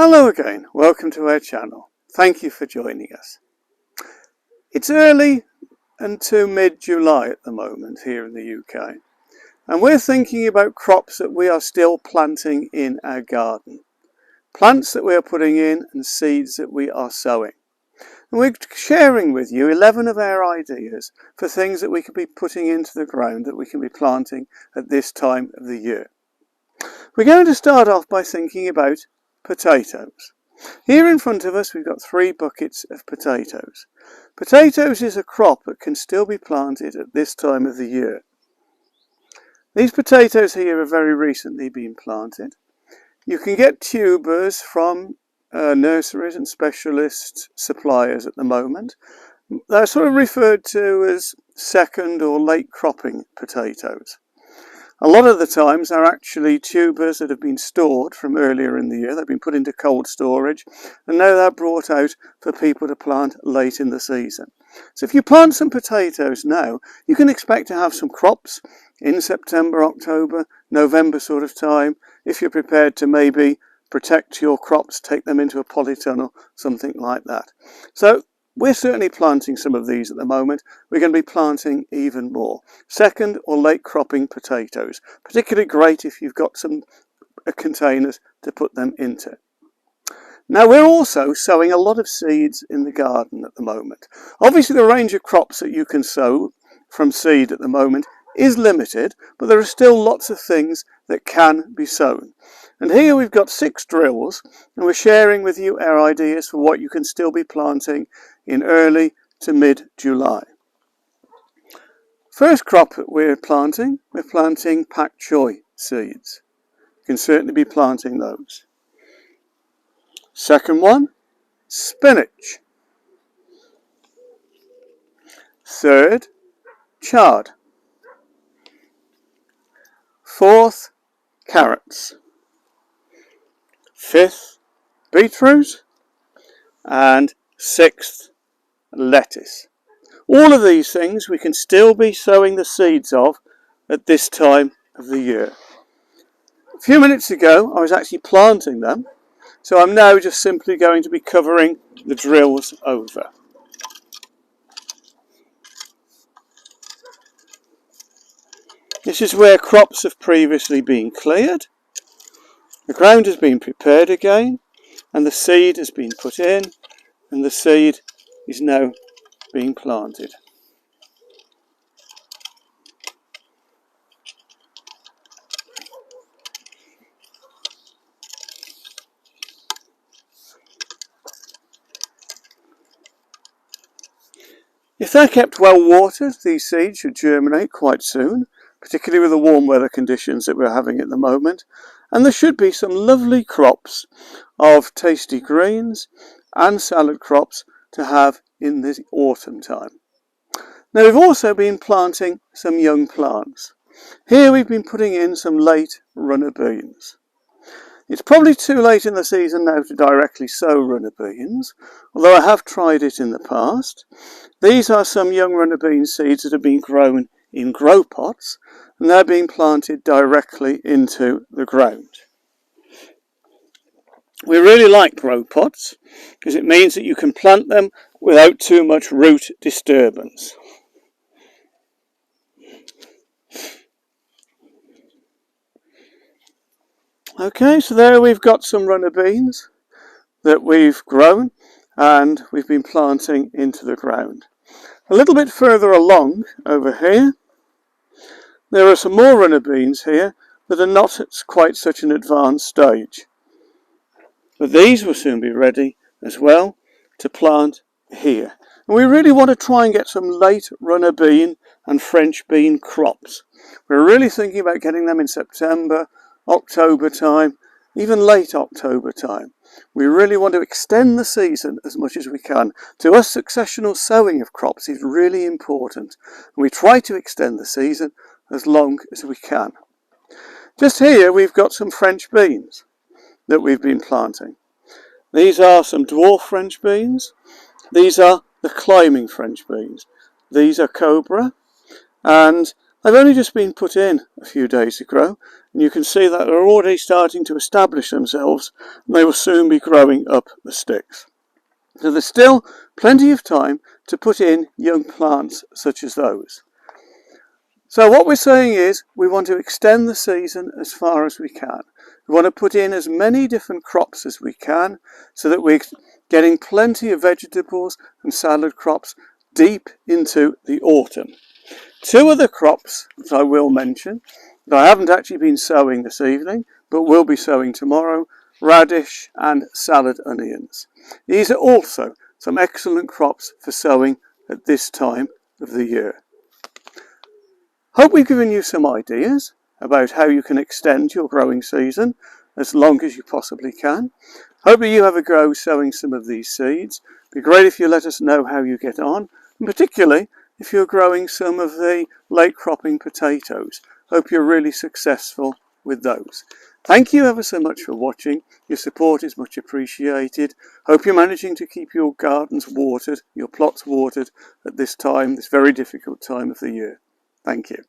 Hello again, welcome to our channel. Thank you for joining us. It's early into mid-July at the moment here in the UK, and we're thinking about crops that we are still planting in our garden. Plants that we are putting in and seeds that we are sowing. And we're sharing with you 11 of our ideas for things that we can be putting into the ground that we can be planting at this time of the year. We're going to start off by thinking about potatoes. Here in front of us we've got 3 buckets of potatoes. Potatoes is a crop that can still be planted at this time of the year. These potatoes here have very recently been planted. You can get tubers from nurseries and specialist suppliers at the moment. They're sort of referred to as second or late cropping potatoes. A lot of the times they're actually tubers that have been stored from earlier in the year. They've been put into cold storage and now they're brought out for people to plant late in the season. So if you plant some potatoes now, you can expect to have some crops in September, October, November sort of time, if you're prepared to maybe protect your crops, take them into a polytunnel, something like that. So we're certainly planting some of these at the moment. We're going to be planting even more. Second or late cropping potatoes. Particularly great if you've got some containers to put them into. Now we're also sowing a lot of seeds in the garden at the moment. Obviously the range of crops that you can sow from seed at the moment is limited, but there are still lots of things that can be sown. And here we've got 6 drills and we're sharing with you our ideas for what you can still be planting in early to mid-July. First crop that we're planting pak choy seeds. You can certainly be planting those. Second one, spinach. Third, chard. Fourth, carrots. Fifth, beetroot. And 6th, lettuce. All of these things we can still be sowing the seeds of at this time of the year. A few minutes ago I was actually planting them, so I'm now just simply going to be covering the drills over. This is where crops have previously been cleared. The ground has been prepared again and the seed has been put in and the seed is now being planted. If they're kept well watered, these seeds should germinate quite soon, particularly with the warm weather conditions that we're having at the moment. And there should be some lovely crops of tasty greens and salad crops to have in this autumn time. Now we've also been planting some young plants. Here we've been putting in some late runner beans. It's probably too late in the season now to directly sow runner beans, although I have tried it in the past. These are some young runner bean seeds that have been grown in grow pots and they're being planted directly into the ground. We really like grow pots because it means that you can plant them without too much root disturbance. Okay, so there we've got some runner beans that we've grown and we've been planting into the ground. A little bit further along over here, there are some more runner beans here that are not at quite such an advanced stage. But these will soon be ready as well to plant here. And we really want to try and get some late runner bean and French bean crops. We're really thinking about getting them in September, October time, even late October time. We really want to extend the season as much as we can. To us, successional sowing of crops is really important. And we try to extend the season as long as we can. Just here we've got some French beans that we've been planting. These are some dwarf French beans. These are the climbing French beans. These are cobra. And They've only just been put in a few days ago, and you can see that they're already starting to establish themselves, and they will soon be growing up the sticks. So there's still plenty of time to put in young plants such as those. So what we're saying is we want to extend the season as far as we can. We want to put in as many different crops as we can so that we're getting plenty of vegetables and salad crops deep into the autumn. Two other crops that I will mention that I haven't actually been sowing this evening but will be sowing tomorrow: radish and salad onions. These are also some excellent crops for sowing at this time of the year. Hope we've given you some ideas about how you can extend your growing season as long as you possibly can. Hope that you have a go sowing some of these seeds. It'd be great if you let us know how you get on, and particularly if you're growing some of the late cropping potatoes. Hope you're really successful with those. Thank you ever so much for watching. Your support is much appreciated. Hope you're managing to keep your gardens watered, your plots watered at this time, this very difficult time of the year. Thank you.